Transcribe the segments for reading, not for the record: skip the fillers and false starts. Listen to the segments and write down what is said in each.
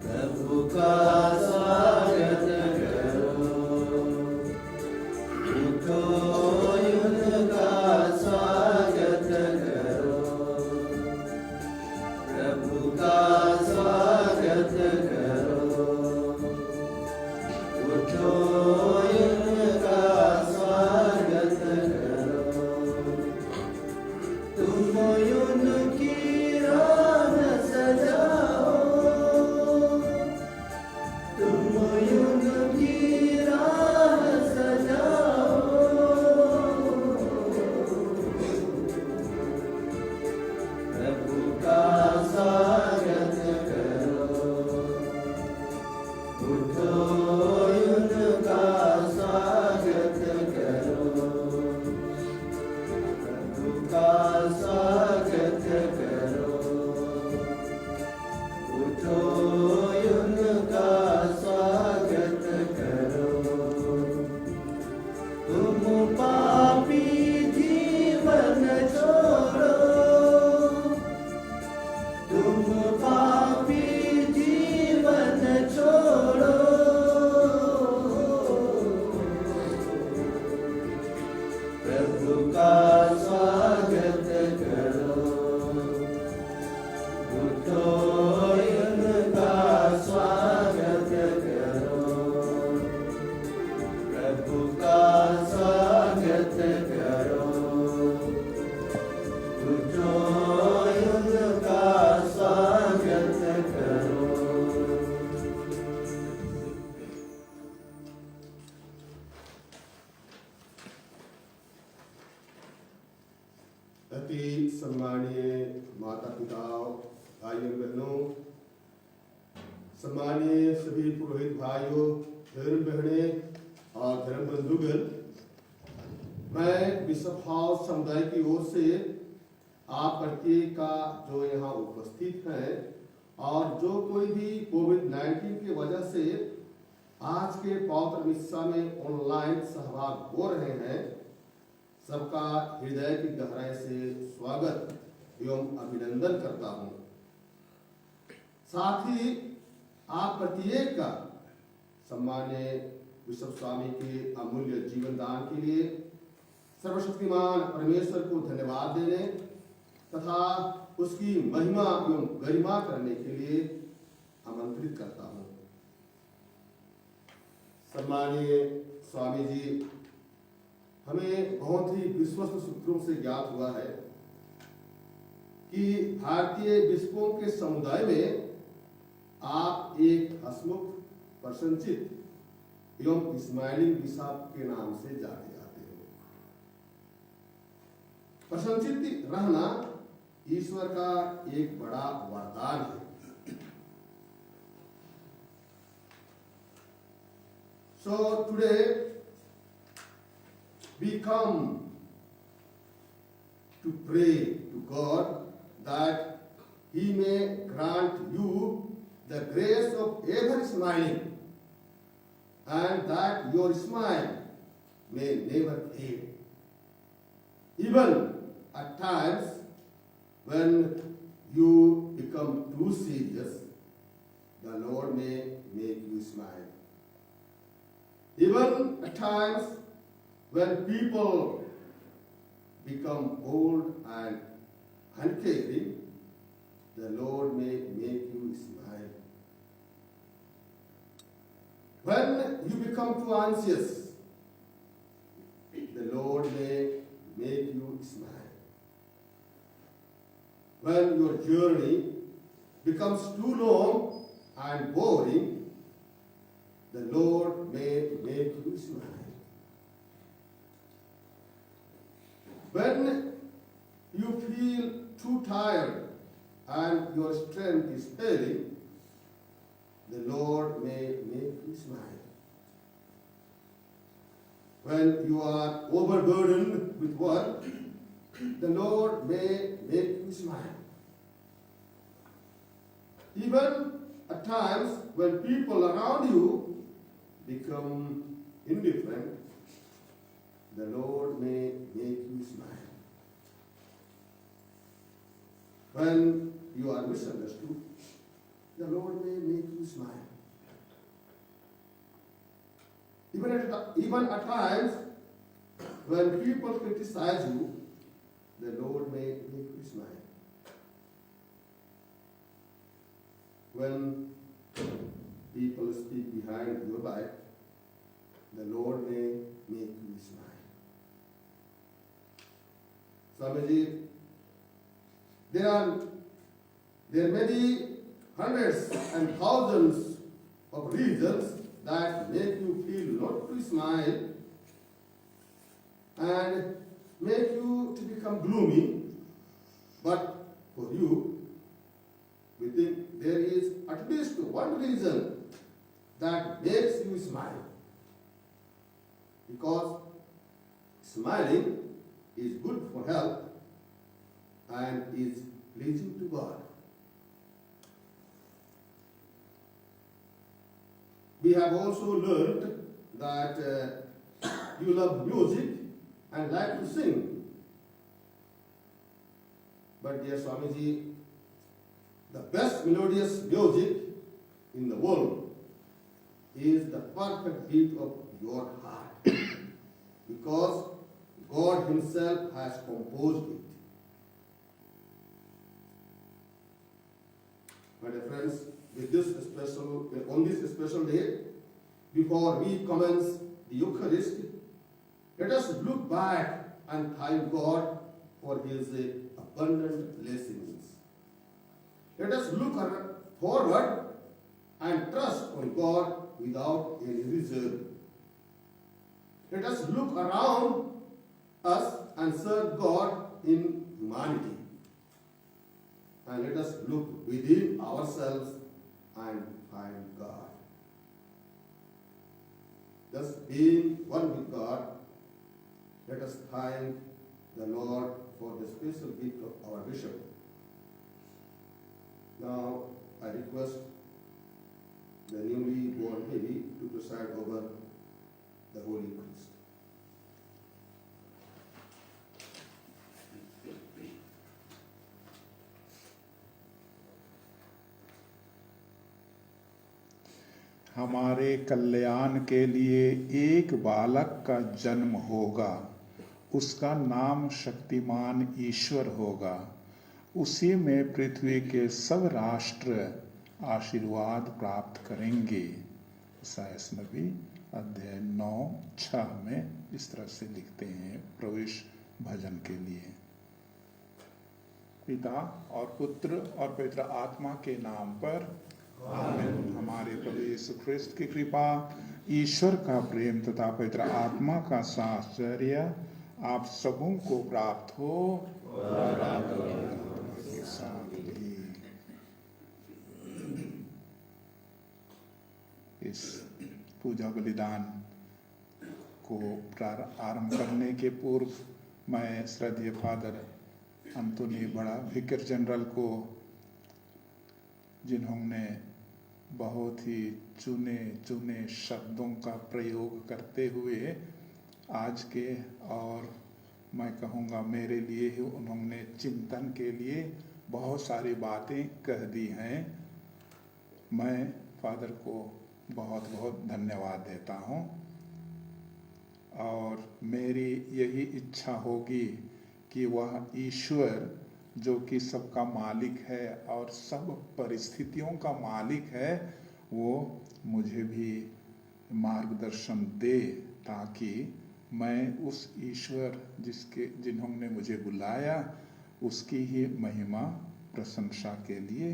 प्रभु का स्वागत करो, उठो उनका स्वागत करो, प्रभु का स्वागत करो, उठो उनका स्वागत करो, तुम उनकी राह सजाओ, तुम उनकी राह सजाओ, प्रभु का स्वागत करो, उठो उनका स्वागत करो, प्रभु का स्वागत करो, उठो उनका स्वागत करो, तुम पापी जीवन छोड़ो, तुम पापी जीवन छोड़ो, प्रभु का स्वागत करो, उठो उनका स्वागत करो, प्रभु का स्वागत करो, उठो उनका स्वागत करो। अति सम्मानीय माता पिता, भाइयों बहनों, सम्मानीय सभी पुरोहित भाइयों, धर्म बहनें और धर्म बंधुगण, मैं बिशप हाउस समुदाय की ओर से आप प्रत्येक का जो यहाँ उपस्थित है और जो कोई भी कोविड-19 की वजह से आज के पवित्र मिस्सा में ऑनलाइन सहभाग हो रहे हैं, सबका हृदय की गहराई से स्वागत एवं अभिनंदन करता हूं। साथ ही आप प्रत्येक का सम्मान्य बिशप स्वामी के अमूल्य जीवन दान के लिए सर्वशक्तिमान परमेश्वर को धन्यवाद देने तथा उसकी महिमा एवं गरिमा करने के लिए आमंत्रित करता हूं। सम्मानीय स्वामी जी, हमें बहुत ही विश्वस्त सूत्रों से ज्ञात हुआ है कि भारतीय बिशपों के समुदाय में आप एक हसमुख, प्रसन्नचित्त एवं स्माइलिंग बिशप के नाम से जाने जाते हो। प्रसन्नचित्त रहना ईश्वर का एक बड़ा वरदान है। So today we come to pray to God that He may grant you the grace of ever smiling, and that your smile may never fade. Even at times when you become too serious, the Lord may make you smile. Even at times when people become old and uncaring, the Lord may make you smile. When you become too anxious, the Lord may make you smile. When your journey becomes too long and boring, the Lord may make you smile. When you feel too tired and your strength is failing, the Lord may make you smile. When you are overburdened with work, the Lord may make you smile. Even at times when people around you become indifferent, the Lord may make you smile. When you are misunderstood, the Lord may make you smile. Even at times, when people criticize you, the Lord may make you smile. When people speak behind your back, the Lord may make you smile. Swamiji, there may be hundreds and thousands of reasons that make you feel not to smile and make you to become gloomy, but for you, we think there is at least one reason that makes you smile. Because smiling is good for health and is pleasing to God. We have also learned that you love music and like to sing. But dear Swamiji, the best melodious music in the world is the perfect beat of your heart. Because God Himself has composed it. My dear friends, on this special day, before we commence the Eucharist, let us look back and thank God for His abundant blessings. Let us look forward and trust on God without any reserve. Let us look around us and serve God in humanity. And let us look within ourselves and find God. Thus, being one with God, let us thank the Lord for the special gift of our bishop. Now, I request the newly born baby to preside over the Holy Eucharist. हमारे कल्याण के लिए एक बालक का जन्म होगा, उसका नाम शक्तिमान ईश्वर होगा, उसी में पृथ्वी के सब राष्ट्र आशीर्वाद प्राप्त करेंगे। ईसायास नबी अध्याय 9:6 में इस तरह से लिखते हैं प्रवेश भजन के लिए। पिता और पुत्र और पवित्र आत्मा के नाम पर आमीन। हमारे प्रभु यीशु ख्रिस्त की कृपा, ईश्वर का प्रेम तथा पवित्र आत्मा का साहचर्य आप सबों को प्राप्त हो और आपके साथ भी। इस पूजा बलिदान को आरंभ करने के पूर्व मैं श्रद्धेय फादर अंतोनी बड़ा विकार जनरल को, जिन्होंने बहुत ही चुने चुने शब्दों का प्रयोग करते हुए आज के और मैं कहूँगा मेरे लिए ही उन्होंने चिंतन के लिए बहुत सारी बातें कह दी हैं। मैं फादर को बहुत बहुत धन्यवाद देता हूँ और मेरी यही इच्छा होगी कि वह ईश्वर जो कि सबका मालिक है और सब परिस्थितियों का मालिक है, वो मुझे भी मार्गदर्शन दे ताकि मैं उस ईश्वर जिन्होंने मुझे बुलाया उसकी ही महिमा प्रशंसा के लिए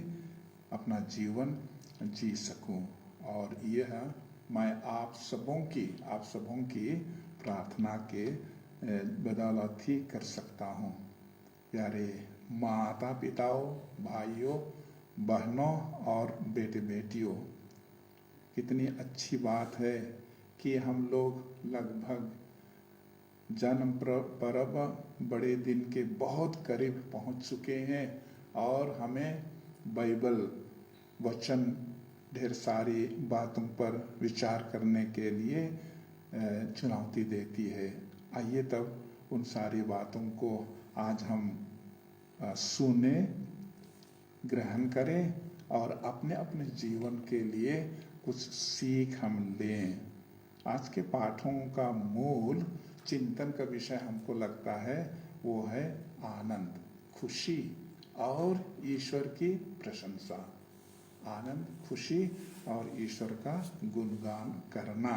अपना जीवन जी सकूं। और यह मैं आप सबों की प्रार्थना के बदौलत ही कर सकता हूं। प्यारे माता पिताओं, भाइयों, बहनों और बेटे बेटियों, कितनी अच्छी बात है कि हम लोग लगभग जन्म पर्व बड़े दिन के बहुत करीब पहुंच चुके हैं और हमें बाइबल वचन ढेर सारी बातों पर विचार करने के लिए चुनौती देती है। आइए तब उन सारी बातों को आज हम सुने, ग्रहण करें और अपने अपने जीवन के लिए कुछ सीख हम लें। आज के पाठों का मूल चिंतन का विषय हमको लगता है वो है आनंद, खुशी और ईश्वर की प्रशंसा। आनंद, खुशी और ईश्वर का गुणगान करना।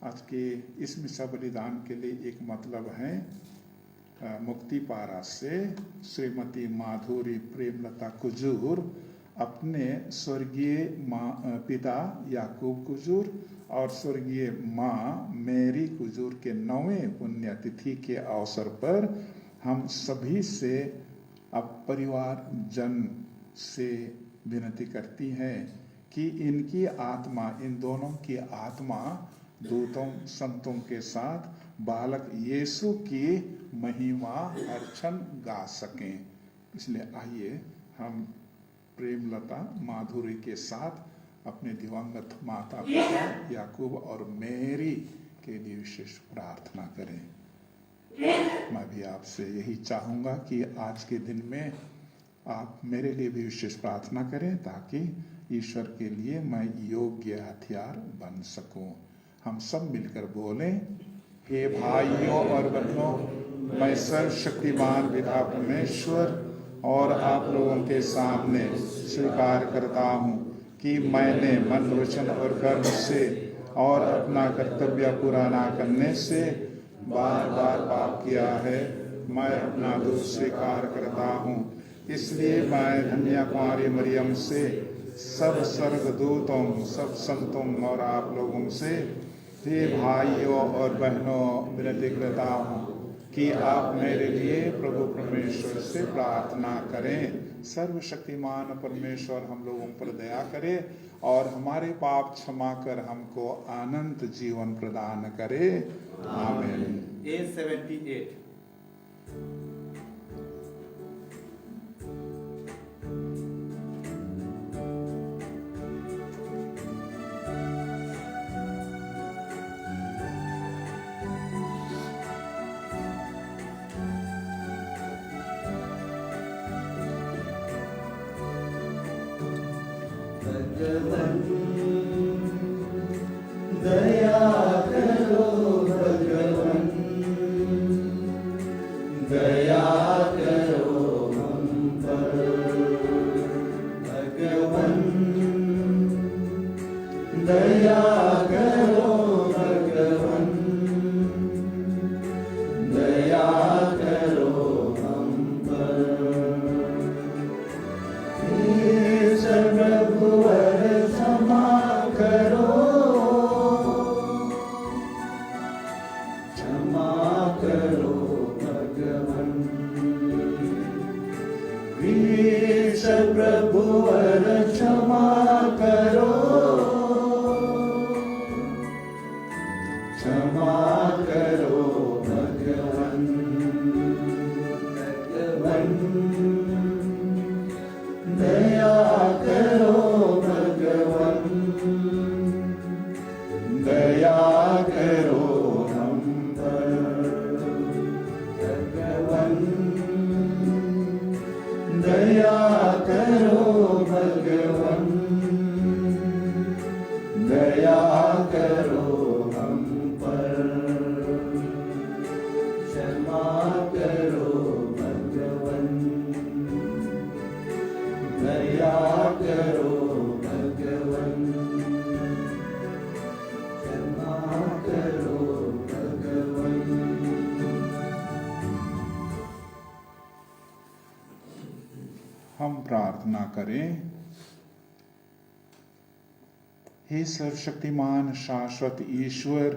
आज के इस मिसा बलिदान के लिए एक मतलब है मुक्ति पारा से श्रीमती माधुरी प्रेमलता कुजूर अपने स्वर्गीय पिता याकूब कुजूर और स्वर्गीय माँ मेरी कुजूर के 9वें पुण्यतिथि के अवसर पर हम सभी से अब परिवार जन से विनती करती हैं कि इनकी आत्मा, इन दोनों की आत्मा दूतों संतों के साथ बालक यीशु की महिमा अर्चन गा सकें। इसलिए आइए हम प्रेमलता माधुरी के साथ अपने दिवंगत माता पिता याकूब और मेरी के लिए विशेष प्रार्थना करें। मैं भी आपसे यही चाहूँगा कि आज के दिन में आप मेरे लिए भी विशेष प्रार्थना करें ताकि ईश्वर के लिए मैं योग्य हथियार बन सकूं। हम सब मिलकर बोलें, हे भाइयों और बहनों, मैं सर्वशक्तिमान पिता परमेश्वर और आप लोगों के सामने स्वीकार करता हूँ कि मैंने मन, वचन और कर्म से और अपना कर्तव्य पूरा ना करने से बार बार पाप किया है। मैं अपना दोष स्वीकार करता हूँ। इसलिए मैं धन्य कुमारी मरियम से, सब स्वर्गदूतों, सब संतों और आप लोगों से, हे भाइयों और बहनों, विनती करता हूँ कि आप मेरे लिए प्रभु परमेश्वर से प्रार्थना करें। सर्वशक्तिमान परमेश्वर हम लोगों पर दया करे और हमारे पाप क्षमा कर हमको अनंत जीवन प्रदान करे। आमीन। A78 भगवन दया करो, भगवन दया करो हम पर। भगवन दया करो, भगवन दया करो हम पर। प्रभुवर क्षमा करो, क्षमा करो भगवन। वीर प्रभुवर क्षमा करो, क्षमा करो भगवन। भगवन दया करो, भगवन दया करो हम पर। भगवन दया करो, भगवन दया करो हम पर। क्षमा करो भगवन, दया करो भगवन, क्षमा करो भगवन। हम प्रार्थना करें। हे सर्वशक्तिमान शाश्वत ईश्वर,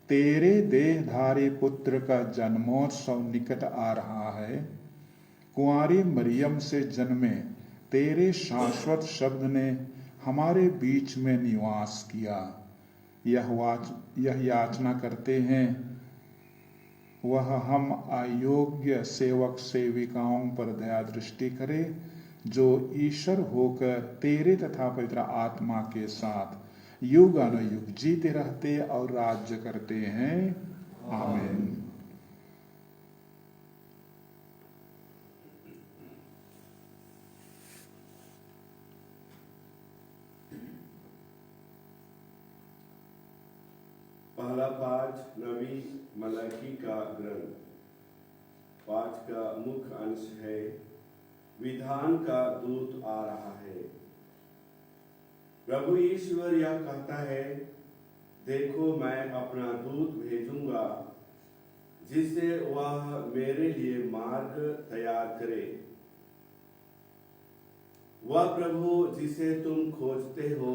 तेरे देहधारी पुत्र का जन्मोत्सव निकट आ रहा है। कुंवारी मरियम से जन्मे तेरे शाश्वत शब्द ने हमारे बीच में निवास किया। यह याचना करते हैं वह हम अयोग्य सेवक सेविकाओं पर दया दृष्टि करे, जो ईश्वर होकर तेरे तथा पवित्र आत्मा के साथ युग अनुयुग जीते रहते और राज्य करते हैं। आमीन। पहला पाठ नबी मलाकी का ग्रंथ। पाठ का मुख्य अंश है, विधान का दूत आ रहा है। प्रभु ईश्वर यह कहता है, देखो मैं अपना दूत भेजूंगा जिससे वह मेरे लिए मार्ग तैयार करे। वह प्रभु जिसे तुम खोजते हो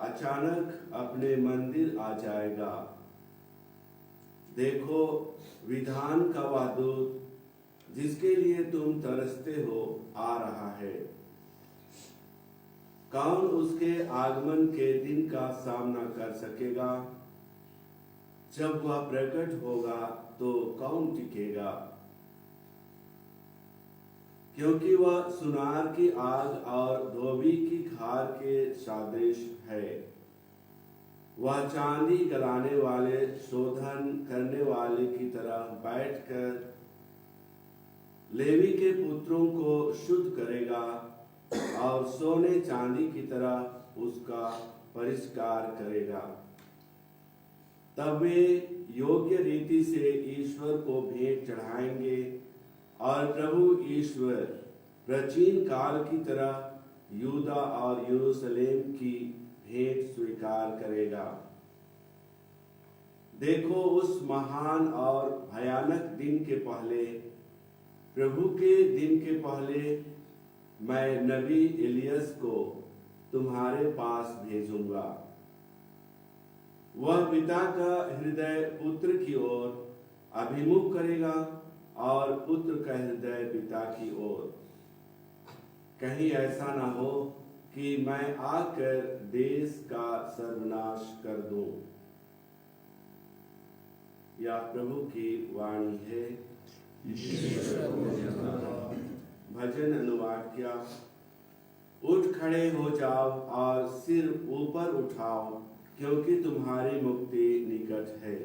अचानक अपने मंदिर आ जाएगा। देखो विधान का वह दूत जिसके लिए तुम तरसते हो आ रहा है। कौन उसके आगमन के दिन का सामना कर सकेगा? जब वह प्रकट होगा तो कौन टिकेगा? क्योंकि वह सुनार की आग और धोबी की खार के सदृश है। वह चांदी गलाने वाले, शोधन करने वाले की तरह बैठकर लेवी के पुत्रों को शुद्ध करेगा और सोने चांदी की तरह उसका परिष्कार करेगा। तब वे योग्य रीति से ईश्वर को भेंट चढ़ाएंगे और प्रभु ईश्वर प्राचीन काल की तरह यूदा और यरूशलेम की भेंट स्वीकार करेगा। देखो उस महान और भयानक दिन के पहले, प्रभु के दिन के पहले मैं नबी इलियस को तुम्हारे पास भेजूंगा। वह पिता का हृदय पुत्र की ओर अभिमुख करेगा और पुत्र का हृदय पिता की ओर। कहीं ऐसा ना हो कि मैं आकर देश का सर्वनाश कर दूं। यह प्रभु की वाणी है। भजन अनुवाद किया। उठ खड़े हो जाओ और सिर ऊपर उठाओ, क्योंकि तुम्हारी मुक्ति निकट है।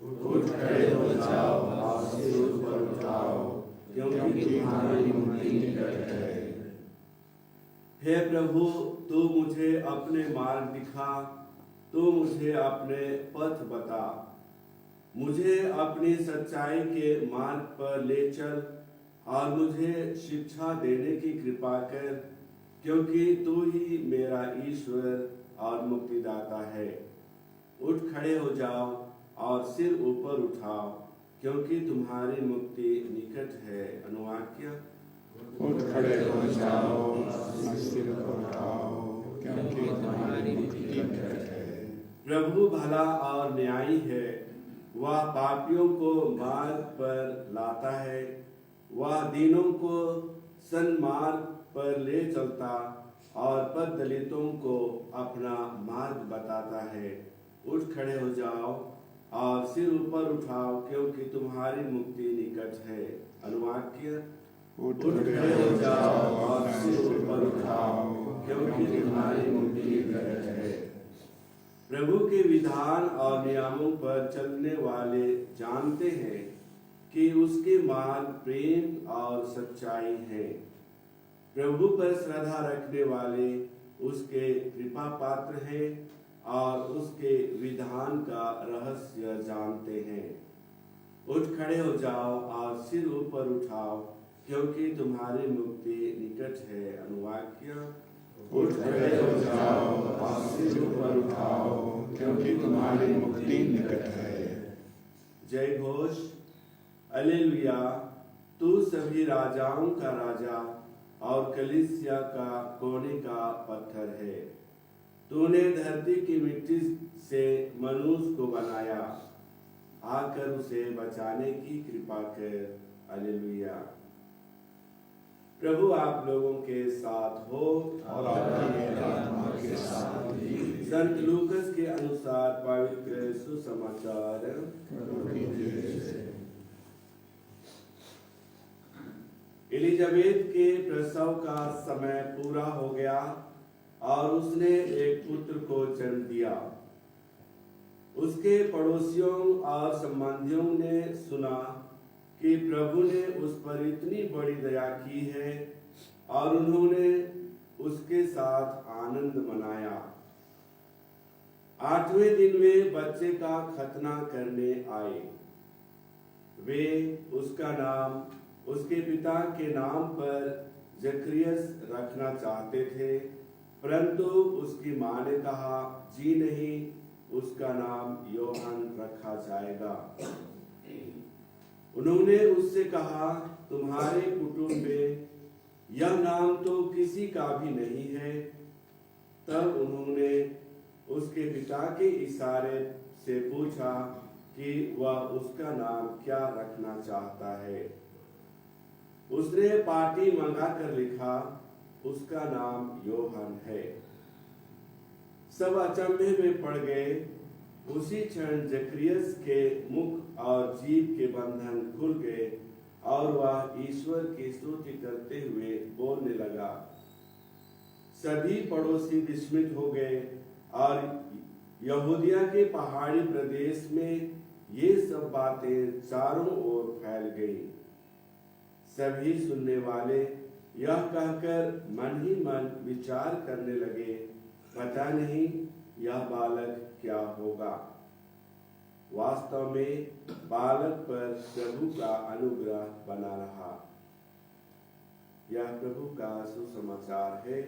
उठ खड़े हो जाओ और सिर ऊपर उठाओ, क्योंकि तुम्हारी मुक्ति निकट है। हे प्रभु, तू मुझे अपने मार्ग दिखा, तू मुझे अपने पथ बता। मुझे अपनी सच्चाई के मार्ग पर ले चल और मुझे शिक्षा देने की कृपा कर, क्योंकि तू ही मेरा ईश्वर और मुक्तिदाता है। उठ खड़े हो जाओ और सिर ऊपर उठाओ, क्योंकि तुम्हारी मुक्ति निकट है। अनुवाद किया। उठ खड़े हो जाओ और सिर उठाओ, क्योंकि तुम्हारी मुक्ति निकट है। प्रभु भला और न्यायी है, वह पापियों को मार्ग पर लाता है। वह दीनों को सन्मार्ग पर ले चलता और पथ दलितों को अपना मार्ग बताता है। उठ खड़े हो जाओ और सिर ऊपर उठाओ, क्योंकि तुम्हारी मुक्ति निकट है। अनुवाद किया। उठ खड़े हो जाओ और सिर ऊपर उठाओ, क्योंकि तुम्हारी मुक्ति निकट है। प्रभु के विधान और नियमों पर चलने वाले जानते हैं कि उसके मार्ग प्रेम और सच्चाई है। प्रभु पर श्रद्धा रखने वाले उसके कृपा पात्र हैं और उसके विधान का रहस्य जानते हैं। उठ खड़े हो जाओ और सिर ऊपर उठाओ, क्योंकि तुम्हारी मुक्ति निकट है। अनुवाद किया। उठ खड़े हो जाओ और सिर ऊपर उठाओ, क्योंकि तुम्हारी मुक्ति निकट है। जय घोष। अलेलुया। तू सभी राजाओं का राजा और कलीसिया का कोने का पत्थर है। तूने धरती की मिट्टी से मनुष्य को बनाया, आकर उसे बचाने की कृपा कर। अलेलुया। प्रभु आप लोगों के साथ हो और आपकी आत्मा के साथ भी। संत लूकस के अनुसार पवित्र सुसमाचार। एलिजाबेथ के प्रसव का समय पूरा हो गया और उसने एक पुत्र को जन्म दिया। उसके पड़ोसियों और संबंधियों ने सुना कि प्रभु ने उस पर इतनी बड़ी दया की है और उन्होंने उसके साथ आनंद मनाया। 8वें दिन वे बच्चे का खतना करने आए। वे उसका नाम उसके पिता के नाम पर जकरियस रखना चाहते थे, परंतु उसकी मां ने कहा, जी नहीं, उसका नाम योहन रखा जाएगा। उन्होंने उससे कहा, तुम्हारे कुटुंब में यह नाम तो किसी का भी नहीं है। तब उन्होंने उसके पिता के इशारे से पूछा कि वह उसका नाम क्या रखना चाहता है। उसने पाटी मंगाकर लिखा, उसका नाम योहन है। सब अचंभे में पड़ गए। उसी क्षण जकरियस के मुख और जीभ के बंधन खुल गए और वह ईश्वर की स्तुति करते हुए बोलने लगा। सभी पड़ोसी विस्मित हो गए और यहूदिया के पहाड़ी प्रदेश में ये सब बातें चारों ओर फैल गई। सभी सुनने वाले यह कहकर मन ही मन विचार करने लगे, पता नहीं यह बालक क्या होगा। वास्तव में बालक पर प्रभु का अनुग्रह बना रहा। यह प्रभु का सुसमाचार है।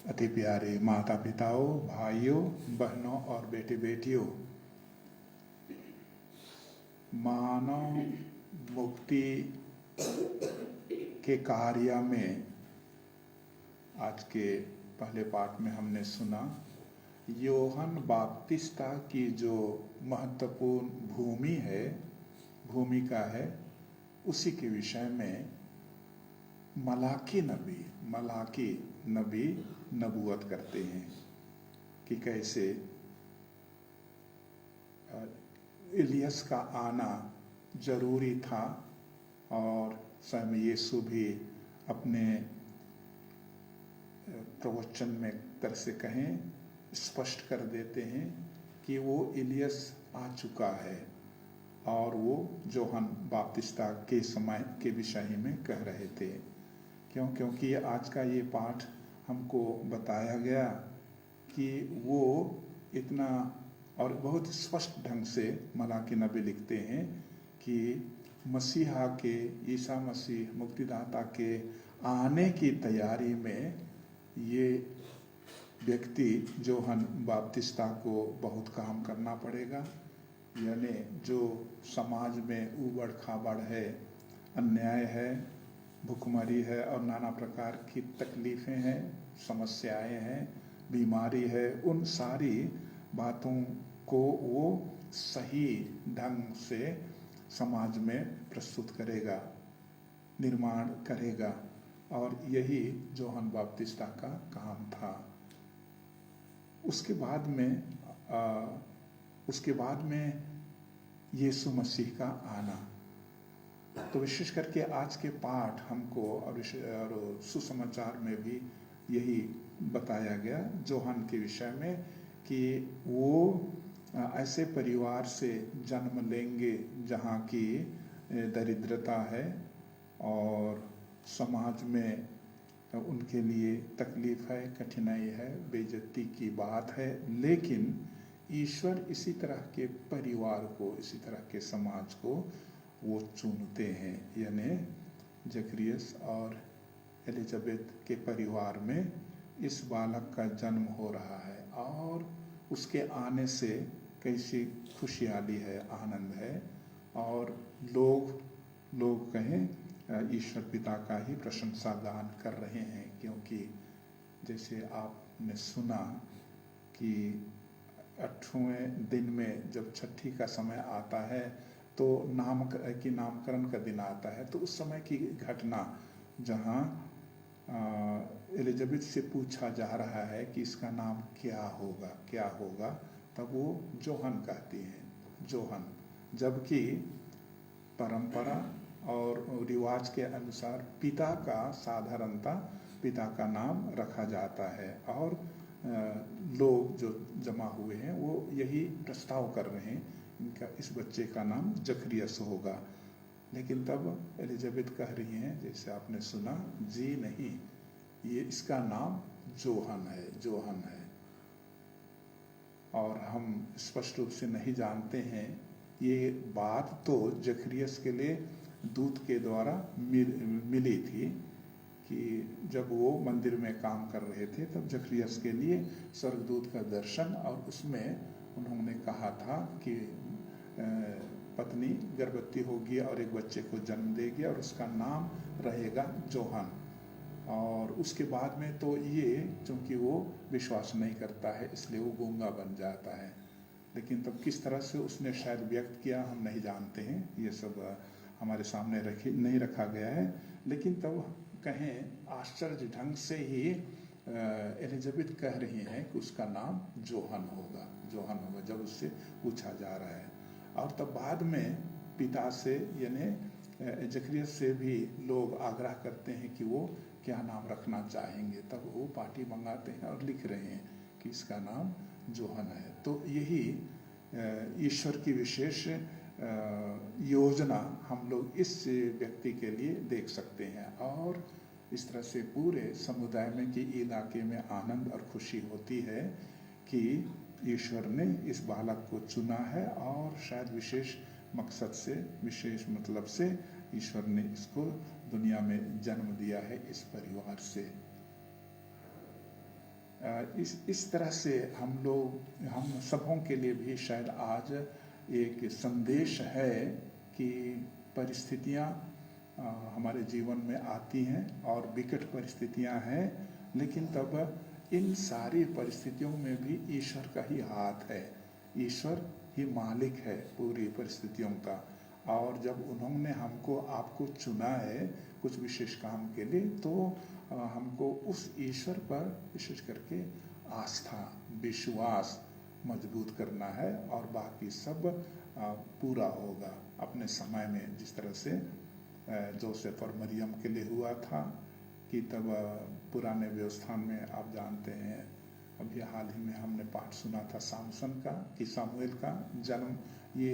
अति प्यारे माता पिताओं, भाइयों बहनों और बेटे बेटियों, मानव मुक्ति के कार्य में आज के पहले पाठ में हमने सुना योहन बाप्तिस्ता की जो महत्वपूर्ण भूमिका है उसी के विषय में मलाकी नबी नबूवत करते हैं कि कैसे इलियस का आना जरूरी था। और स्वयं यीशु भी अपने प्रवचन में तरह से कहें स्पष्ट कर देते हैं कि वो इलियस आ चुका है और वो योहन बाप्तिस्ता के समय के विषय में कह रहे थे। क्योंकि आज का ये पाठ हमको बताया गया कि वो इतना और बहुत स्पष्ट ढंग से मलाकी नबी लिखते हैं कि मसीहा के ईसा मसीह मुक्तिदाता के आने की तैयारी में ये व्यक्ति योहन बाप्तिस्ता को बहुत काम करना पड़ेगा। यानी जो समाज में उबड़ खाबड़ है, अन्याय है, भुखमरी है और नाना प्रकार की तकलीफें हैं, समस्याएं हैं, बीमारी है, उन सारी बातों को वो सही ढंग से समाज में प्रस्तुत करेगा, निर्माण करेगा। और यही योहन बाप्तिस्ता का काम था। उसके बाद में यीशु मसीह का आना। तो विशेष करके आज के पाठ हमको और सुसमाचार में भी यही बताया गया योहन के विषय में कि वो ऐसे परिवार से जन्म लेंगे जहाँ की दरिद्रता है और समाज में उनके लिए तकलीफ है, कठिनाई है, बेइज्जती की बात है। लेकिन ईश्वर इसी तरह के परिवार को, इसी तरह के समाज को वो चुनते हैं। यानी जकरियस और एलिजाबेथ के परिवार में इस बालक का जन्म हो रहा है और उसके आने से कैसी खुशहाली है, आनंद है। और लोग कहें ईश्वर पिता का ही प्रशंसा गान कर रहे हैं। क्योंकि जैसे आपने सुना कि 8वें दिन में जब छठी का समय आता है तो नामकरण का दिन आता है, तो उस समय की घटना जहाँ एलिजाबेथ से पूछा जा रहा है कि इसका नाम क्या होगा, तब वो जोहन कहती हैं, जोहन। जबकि परंपरा और रिवाज के अनुसार पिता का साधारणता पिता का नाम रखा जाता है और लोग जो जमा हुए हैं वो यही प्रस्ताव कर रहे हैं इनका इस बच्चे का नाम जकरियस होगा। लेकिन तब एलिजाबेथ कह रही हैं, जैसे आपने सुना, जी नहीं, ये इसका नाम जोहन है। और हम स्पष्ट रूप से नहीं जानते हैं, ये बात तो जकरियस के लिए दूत के द्वारा मिली थी कि जब वो मंदिर में काम कर रहे थे तब जकरियस के लिए स्वर्गदूत का दर्शन, और उसमें उन्होंने कहा था कि पत्नी गर्भवती होगी और एक बच्चे को जन्म देगी और उसका नाम रहेगा जोहन। और उसके बाद में तो ये, क्योंकि वो विश्वास नहीं करता है इसलिए वो गूंगा बन जाता है। लेकिन तब किस तरह से उसने शायद व्यक्त किया हम नहीं जानते हैं, ये सब हमारे सामने नहीं रखा गया है। लेकिन तब कहें आश्चर्य ढंग से ही एलिजाबेथ कह रही हैं कि उसका नाम जोहन होगा जब उससे पूछा जा रहा है। और तब बाद में पिता से यानी जकरियस से भी लोग आग्रह करते हैं कि वो क्या नाम रखना चाहेंगे, तब वो पार्टी मंगाते हैं और लिख रहे हैं कि इसका नाम जोहन है। तो यही ईश्वर की विशेष योजना हम लोग इस व्यक्ति के लिए देख सकते हैं। और इस तरह से पूरे समुदाय में कि इलाके में आनंद और खुशी होती है कि ईश्वर ने इस बालक को चुना है और शायद विशेष मकसद से, विशेष मतलब से ईश्वर ने इसको दुनिया में जन्म दिया है इस परिवार से। इस तरह से हम सबों के लिए भी शायद आज एक संदेश है कि परिस्थितियां हमारे जीवन में आती हैं और विकट परिस्थितियां हैं, लेकिन तब इन सारी परिस्थितियों में भी ईश्वर का ही हाथ है। ईश्वर ही मालिक है पूरी परिस्थितियों का। और जब उन्होंने आपको चुना है कुछ विशेष काम के लिए, तो हमको उस ईश्वर पर विशेष करके आस्था, विश्वास मजबूत करना है और बाकी सब पूरा होगा अपने समय में। जिस तरह से जोसेफ और मरियम के लिए हुआ था कि तब पुराने व्यवस्थान में आप जानते हैं, अभी हाल ही में हमने पाठ सुना था सामसन का कि सामुएल का जन्म, ये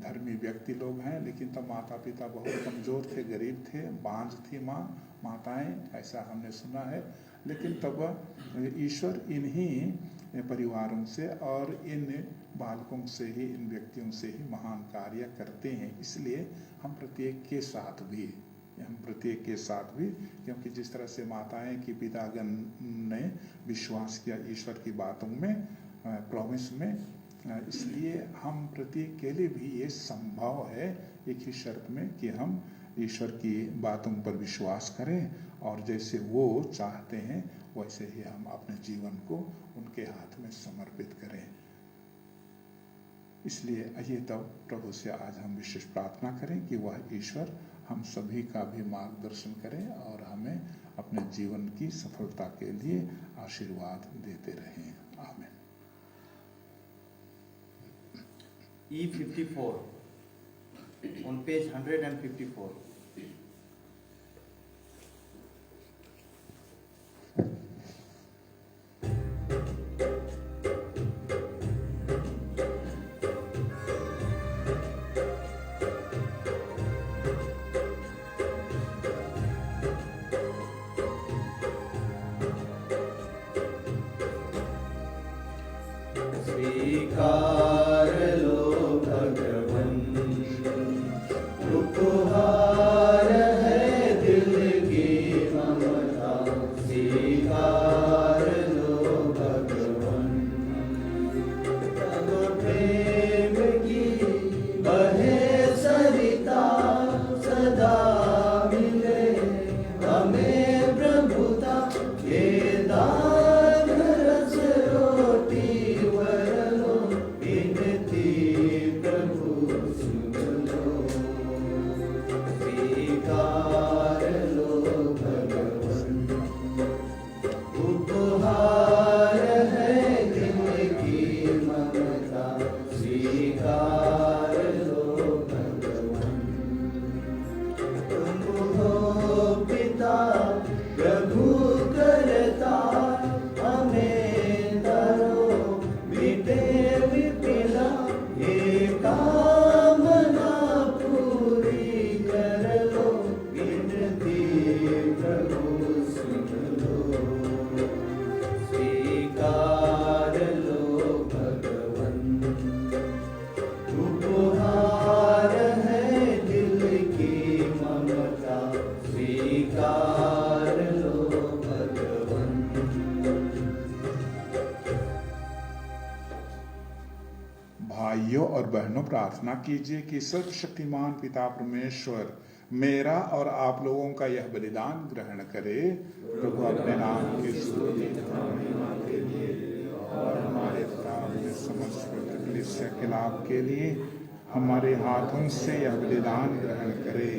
धर्मी व्यक्ति लोग हैं, लेकिन तब माता पिता बहुत कमजोर थे, गरीब थे, बांझ थी माताएं, ऐसा हमने सुना है। लेकिन तब ईश्वर इन्हीं परिवारों से और इन बालकों से ही, इन व्यक्तियों से ही महान कार्य करते हैं। इसलिए हम प्रत्येक के साथ भी, क्योंकि जिस तरह से माताएं की पितागण ने विश्वास किया ईश्वर की बातों में, प्रॉमिस में, इसलिए हम प्रत्येक के लिए भी ये संभव है एक ही शर्त में कि हम ईश्वर की बातों पर विश्वास करें और जैसे वो चाहते हैं वैसे ही हम अपने जीवन को उनके हाथ में समर्पित करें। इसलिए आइए तब प्रभु से आज हम विशेष प्रार्थना करें कि वह ईश्वर हम सभी का भी मार्गदर्शन करें और हमें अपने जीवन की सफलता के लिए आशीर्वाद देते रहें। आमीन। E54 on page 154. स्वीकार लो भगवन, उपहार है दिल की ममता। स्वीकार लो भगवन, तब प्रेम की बहे सरिता सदा मिले हमें प्रभुता। ये दान रस रोटी वरलो बहनों प्रार्थना कीजिए कि सर्वशक्तिमान पिता परमेश्वर मेरा और आप लोगों का यह बलिदान ग्रहण करे। प्रभु अपने नाम की स्तुति तथा महिमा के लिए और हमारे समस्त कलीसिया के लाभ के लिए हमारे हाथों से यह बलिदान ग्रहण करे।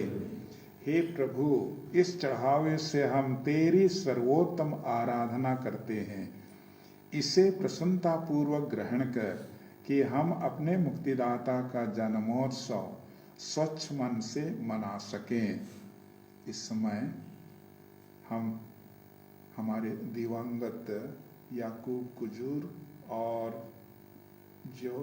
हे प्रभु, इस चढ़ावे से हम तेरी सर्वोत्तम आराधना करते हैं। इसे प्रसन्नता पूर्वक ग्रहण कर कि हम अपने मुक्तिदाता का जन्मोत्सव स्वच्छ मन से मना सकें। इस समय हम हमारे दिवंगत याकूब कुजूर और जो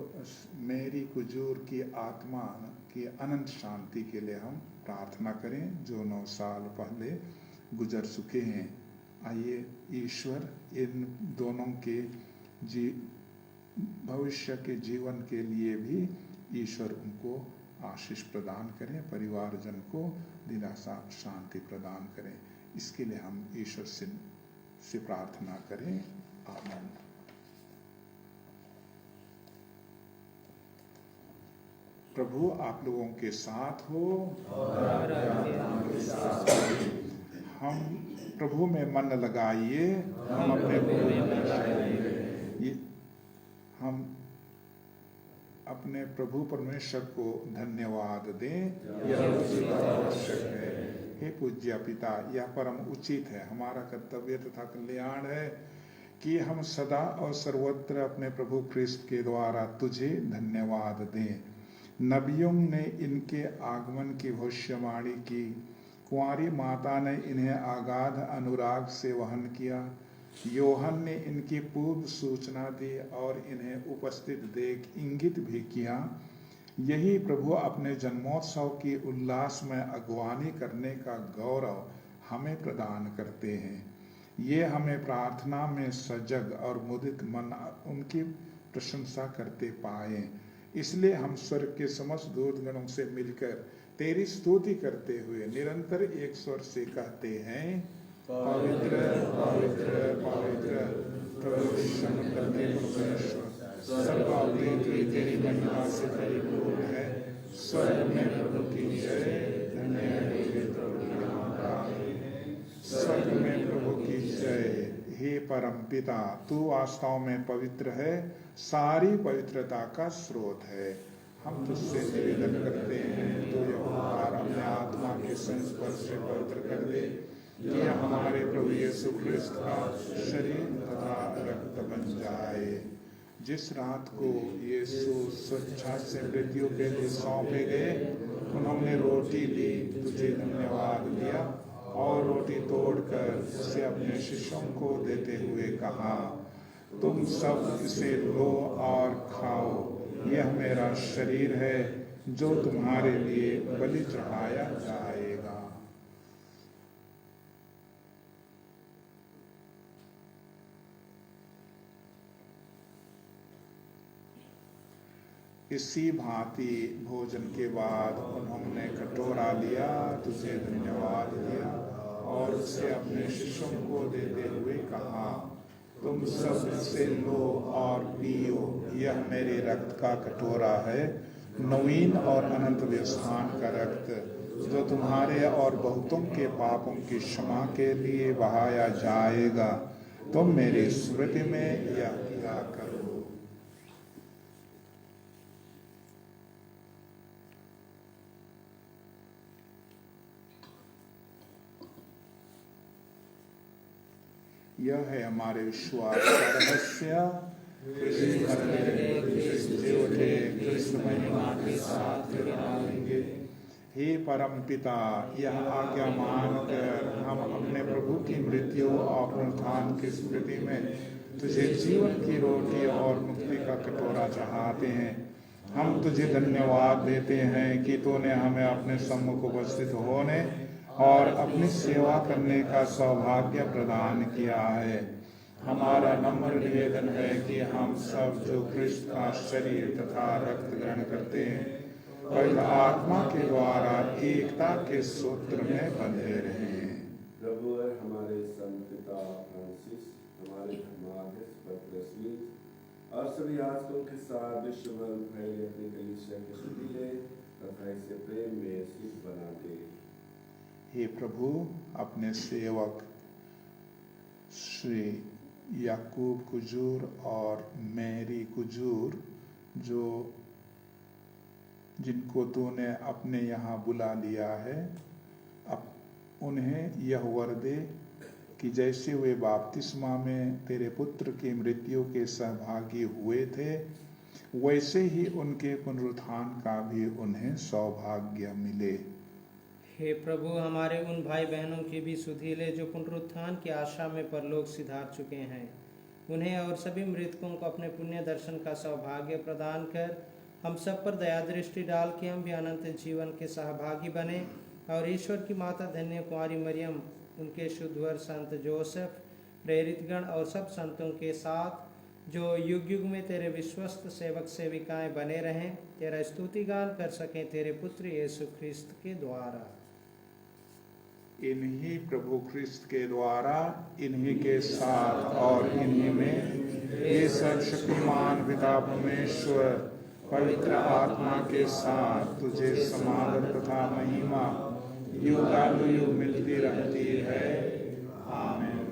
मेरी कुजूर की आत्मा की अनंत शांति के लिए हम प्रार्थना करें, जो 9 साल पहले गुजर चुके हैं। आइए ईश्वर इन दोनों के भविष्य के जीवन के लिए भी ईश्वर उनको आशीष प्रदान करें, परिवारजन को दिलासा शांति प्रदान करें। इसके लिए हम ईश्वर से प्रार्थना करें। आमीन। प्रभु आप लोगों के साथ हो और हम प्रभु में मन लगाइए। हम अपने हम अपने प्रभु परमेश्वर को धन्यवाद दें। यह आवश्यक है। हे पूज्य पिता, यह परम उचित है, हमारा कर्तव्य तथा कल्याण है कि हम सदा और सर्वत्र अपने प्रभु ख्रिस्त के द्वारा तुझे धन्यवाद दें। नबियों ने इनके आगमन की भविष्यवाणी की, कुंवारी माता ने इन्हें आगाध अनुराग से वहन किया, योहन ने इनकी पूर्व सूचना दी और इन्हें उपस्थित देख इंगित भी किया। यही प्रभु अपने जन्मोत्सव की उल्लास में अगवानी करने का गौरव हमें प्रदान करते हैं। ये हमें प्रार्थना में सजग और मुदित मन उनकी प्रशंसा करते पाए। इसलिए हम स्वर्ग के समस्त दूतगणों से मिलकर तेरी स्तुति करते हुए निरंतर एक स्वर से कहते हैं, पवित्र पवित्र पवित्र प्रभु सर्वावतारी तेरी महिमा से परिपूर्ण है। स्वर्ग में प्रभु की जय, धन्य है प्रभु की माता, स्वर्ग में प्रभु की जय। हे परम पिता, तू वास्तव में पवित्र है, सारी पवित्रता का स्रोत है। हम तुझसे निवेदन करते हैं, तो यह उपकार अपने आत्मा के संस्पर्श से पवित्र कर दे, कि हमारे प्रभु यीशु ख्रिस्त का शरीर तथा रक्त बन जाए। जिस रात को यीशु स्वेच्छा से मृत्यु के लिए सौंपे गए, उन्होंने रोटी ली, तुझे धन्यवाद दिया और रोटी तोड़कर उसे अपने शिष्यों को देते हुए कहा, तुम सब इसे लो और खाओ, यह मेरा शरीर है जो तुम्हारे लिए बलि चढ़ाया जाएगा। इसी भांति भोजन के बाद उन्होंने कटोरा लिया, तुझे धन्यवाद दिया और उसे अपने शिष्यों को देते हुए कहा, तुम सब इसे लो और पियो, यह मेरे रक्त का कटोरा है, नवीन और अनंत व्यवस्थान का रक्त, जो तुम्हारे और बहुतों के पापों की क्षमा के लिए बहाया जाएगा। तुम मेरी स्मृति में यह किया करो। यह है हमारे विश्वास का रहस्य। हे परम पिता, यह आज्ञा मानकर हम अपने प्रभु की मृत्यु और पुनरुत्थान की स्मृति में तुझे जीवन की रोटी और मुक्ति का कटोरा चढ़ाते हैं। हम तुझे धन्यवाद देते हैं कि तूने हमें अपने सम्मुख उपस्थित होने और अपनी सेवा करने का सौभाग्य प्रदान किया है। हमारा नम्र निवेदन है कि हम सब जो ख्रिस्त का शरीर तथा रक्त ग्रहण करते हैं, पवित्र आत्मा के द्वारा एकता के सूत्र में बंधे रहें। प्रभु हमारे संत पिता फ्रांसिस, हमारे धर्माध्यक्ष पत्रस्वी और सभी याजकों के साथ विश्वभर फैले अपनी कलीसिया की स्तुति ले तथा इसे प्रेम में सिद्ध बना दे। हे प्रभु, अपने सेवक श्री याकूब कुजूर और मैरी कुजूर जिनको तूने अपने यहाँ बुला लिया है, अब उन्हें यह वर दे कि जैसे वे बपतिस्मा में तेरे पुत्र की मृत्यु के सहभागी हुए थे, वैसे ही उनके पुनरुत्थान का भी उन्हें सौभाग्य मिले। हे प्रभु, हमारे उन भाई बहनों की भी सुधि ले जो पुनरुत्थान की आशा में परलोक सिधार चुके हैं। उन्हें और सभी मृतकों को अपने पुण्य दर्शन का सौभाग्य प्रदान कर हम सब पर दया दृष्टि डाल के हम भी अनंत जीवन के सहभागी बने और ईश्वर की माता धन्य कुमारी मरियम, उनके शुद्धवर संत जोसेफ, प्रेरितगण और सब संतों के साथ जो युग युग में तेरे विश्वस्त सेवक सेविकाएं बने रहें, तेरा स्तुति गान कर सकें तेरे पुत्र यीशु ख्रिस्त के द्वारा। इन्हीं प्रभु ख्रिस्त के द्वारा, इन्हीं के साथ और इन्हीं में ये सर्वशक्तिमान पिता परमेश्वर पवित्र आत्मा के साथ तुझे समादर तथा महिमा युगानुयुग मिलती रहती है। आमीन।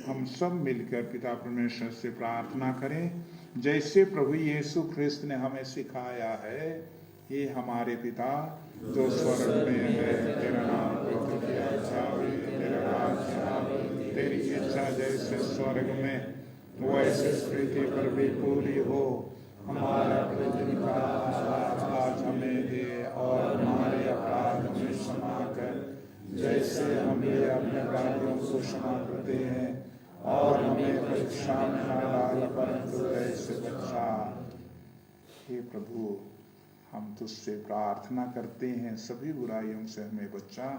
हम सब मिलकर पिता परमेश्वर से प्रार्थना करें, जैसे प्रभु यीशु ख्रिस्त ने हमें सिखाया है। हे हमारे पिता जो स्वर्ग में है, तेरा नाम पवित्र किया जाए, तेरा राज्य आवे, तेरी इच्छा जैसे स्वर्ग में वैसे पृथ्वी पर भी पूरी हो। हमारा प्रतिदिन का आहार आज हमें दे और हमारे अपराध हमें क्षमा कर, जैसे हम भी अपने अपराधियों को क्षमा करते हैं, और हमें परीक्षा में न डाल परंतु ऐसे बचा। हे प्रभु, हम तुझसे प्रार्थना करते हैं, सभी बुराइयों से हमें बचा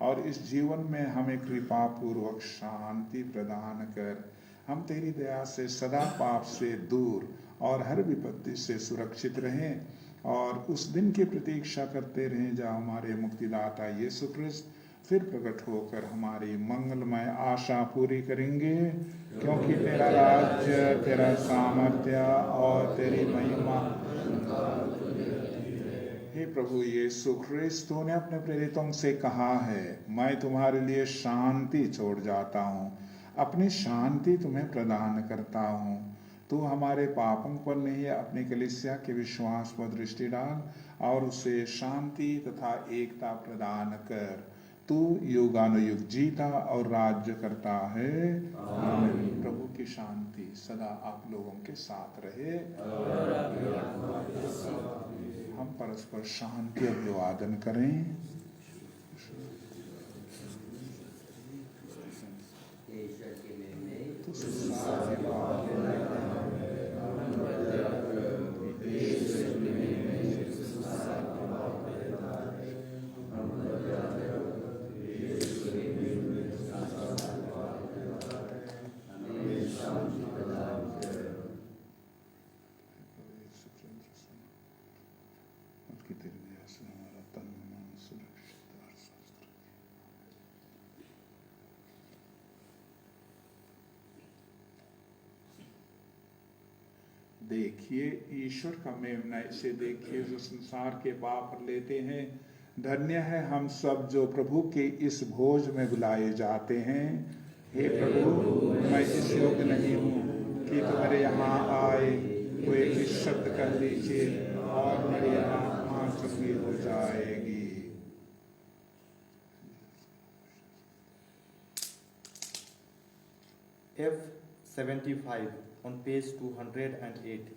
और इस जीवन में हमें कृपा पूर्वक शांति प्रदान कर। हम तेरी दया से सदा पाप से दूर और हर विपत्ति से सुरक्षित रहें और उस दिन की प्रतीक्षा करते रहें जब हमारे मुक्तिदाता यीशु ख्रिस्त फिर प्रकट होकर हमारी मंगलमय आशा पूरी करेंगे, क्योंकि तेरा राज्य, तेरा सामर्थ्य और तेरी महिमा। हे प्रभु यीशु ख्रिस्त, तूने अपने प्रेरितों से कहा है, मैं तुम्हारे लिए शांति छोड़ जाता हूँ, अपनी शांति तुम्हें प्रदान करता हूँ। तू हमारे पापों पर नहीं, अपनी कलीसिया के विश्वास पर दृष्टि डाल और उसे शांति तथा एकता प्रदान कर। तू युगानुयुग जीता और राज्य करता है। आमीन। प्रभु की शांति सदा आप लोगों के साथ रहे। हम परस्पर शांति अभिवादन करें। देखिए ईश्वर का मेमना, इसे देखिए जो संसार के पाप लेते हैं। धन्य है हम सब जो प्रभु के इस भोज में बुलाए जाते हैं। हे प्रभु, मैं इस योग्य नहीं हूँ कि तुम मेरे यहाँ आए, वो एक शब्द कर दीजिए और मेरी आत्मा चंगी हो जाएगी। F75 on page 208.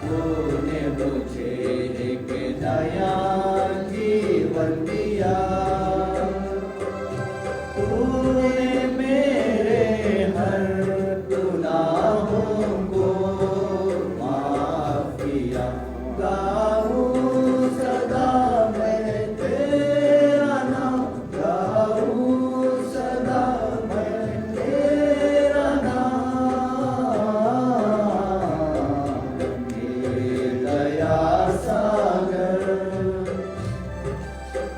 तूने मुझे एक नया जीवन दिया, तूने मेरे हर गुनाहों को माफ किया। गाऊं सदा मैं तेरा नाम, गाऊं सदा मैं तेरा नाम। मेरे दया सागर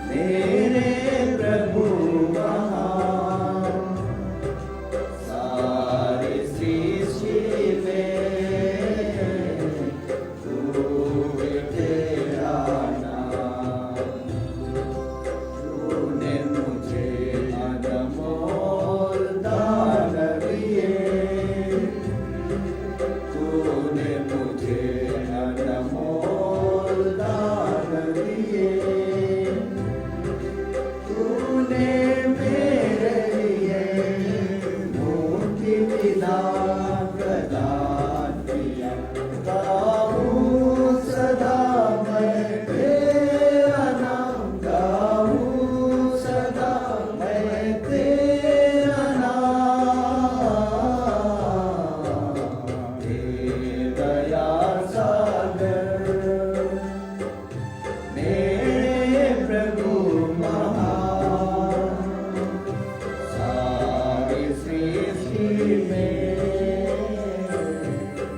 मेरे प्रभु महान, सारी सृष्टि में तू है तेरा नाम। तूने मुझे अनमोल दान दिए, तूने मुझे अनमोल दान दिए, तूने मेरे लिए मूर्ति विदा प्रदान किया। गाऊं सदा मैं तेरा नाम, गाऊं सदा मैं तेरा नाम। हे दया सागर मेरे प्रभु महान, सारी सृष्टि में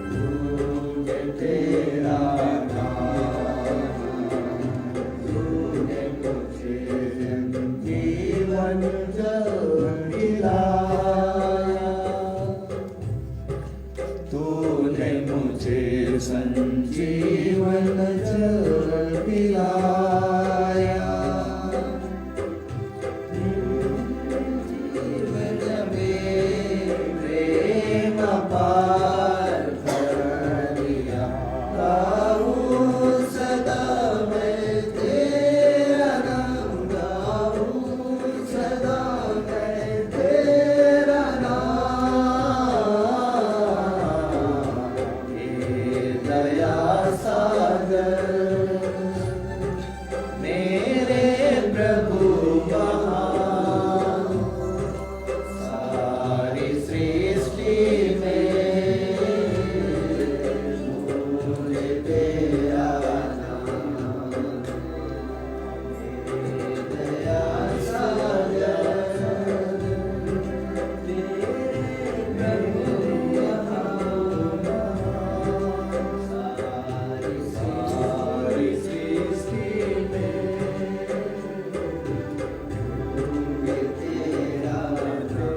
तूने तेरा नाम। तूने मुझे जीवन जल दिलाया, तूने मुझे संजीवन जल पिलाया। जीवन में प्रेम अपार भर दिया। गाऊं सदा मैं तेरा नाम, गाऊं सदा मैं तेरा नाम। हे दया सागर मेरे प्रभु महान, सारी सृष्टि में तूने तेरा नाम। हे दया सागर मेरे प्रभु महान, सारी सृष्टि में तूने तेरा नाम।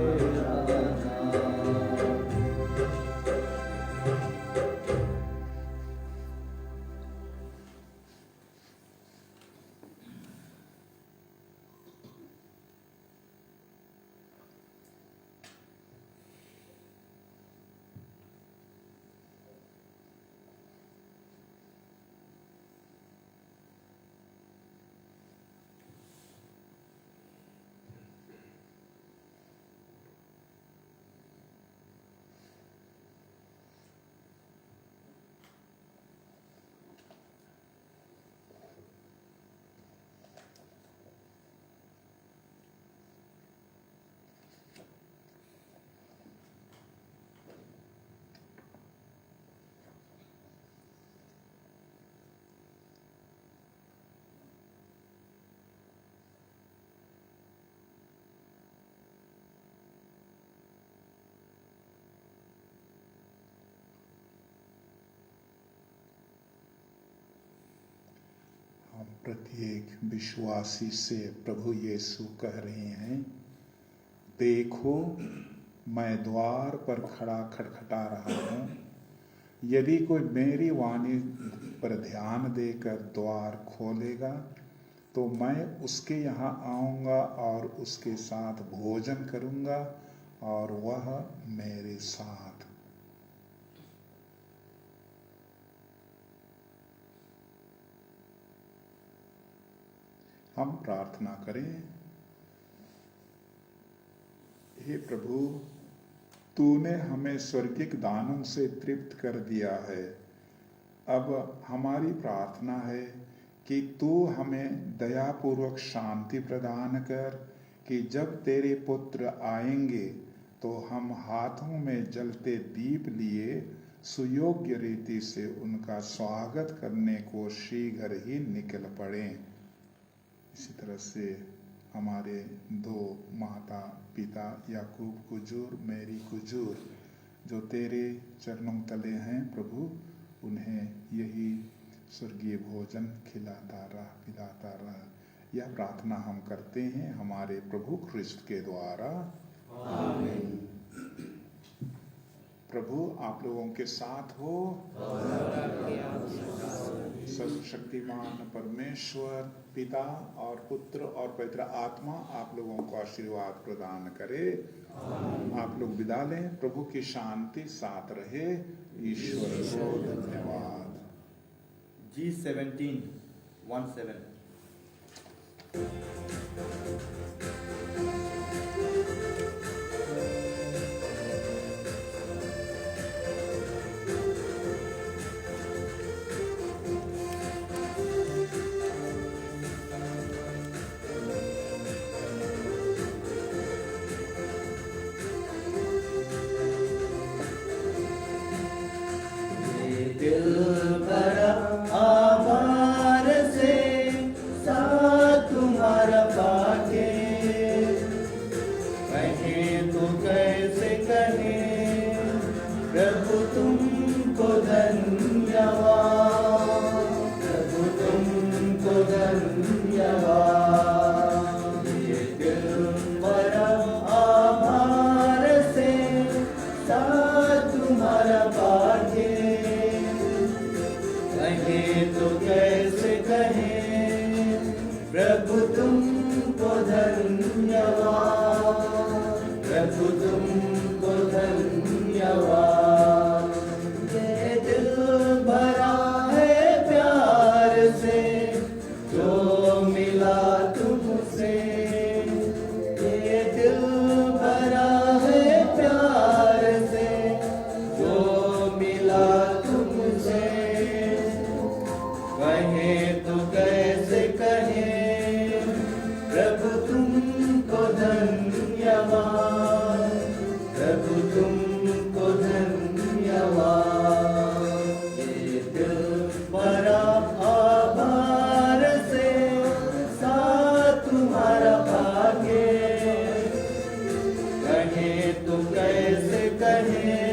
हम प्रत्येक विश्वासी से प्रभु यीशु कह रहे हैं, देखो मैं द्वार पर खड़ा खटखटा रहा हूँ, यदि कोई मेरी वाणी पर ध्यान देकर द्वार खोलेगा तो मैं उसके यहाँ आऊँगा और उसके साथ भोजन करूँगा और वह मेरे साथ। हम प्रार्थना करें। हे प्रभु, तूने हमें स्वर्गिक दानों से तृप्त कर दिया है, अब हमारी प्रार्थना है कि तू हमें दयापूर्वक शांति प्रदान कर कि जब तेरे पुत्र आएंगे तो हम हाथों में जलते दीप लिए सुयोग्य रीति से उनका स्वागत करने को शीघ्र ही निकल पड़े। इसी तरह से हमारे दो माता पिता याकूब कुजूर, मेरी कुजूर, जो तेरे चरणों तले हैं प्रभु, उन्हें यही स्वर्गीय भोजन खिलाता रह। यह प्रार्थना हम करते हैं हमारे प्रभु ख्रिस्ट के द्वारा, आमीन। प्रभु आप लोगों के साथ हो। सर्वशक्तिमान परमेश्वर पिता और पुत्र और पवित्र आत्मा आप लोगों को आशीर्वाद प्रदान करे। आप लोग विदा लें। प्रभु की शांति साथ रहे। ईश्वर को धन्यवाद। G17:17 दिल भरा आभार से साथ तुम्हारा पाके, कहें तो कैसे कहें प्रभु तुमको धन्यवाद, प्रभु तुमको धन्यवाद। ये दिल भरा आभार से साथ तुम्हारा पाके, कहें तो कैसे कहें प्रभु तुमको धन्यवाद, प्रभु तुमको धन्यवाद। ये दिल भरा है प्यार से जो मिला तुमसे, ये दिल भरा है प्यार से जो मिला तुमसे, कहें तो कैसे कहें प्रभु तुमको धन्यवाद, प्रभु तुमको धन्यवाद। ये दिल भरा आभार से साथ तुम्हारा भाग्य, कहें तो कैसे कहें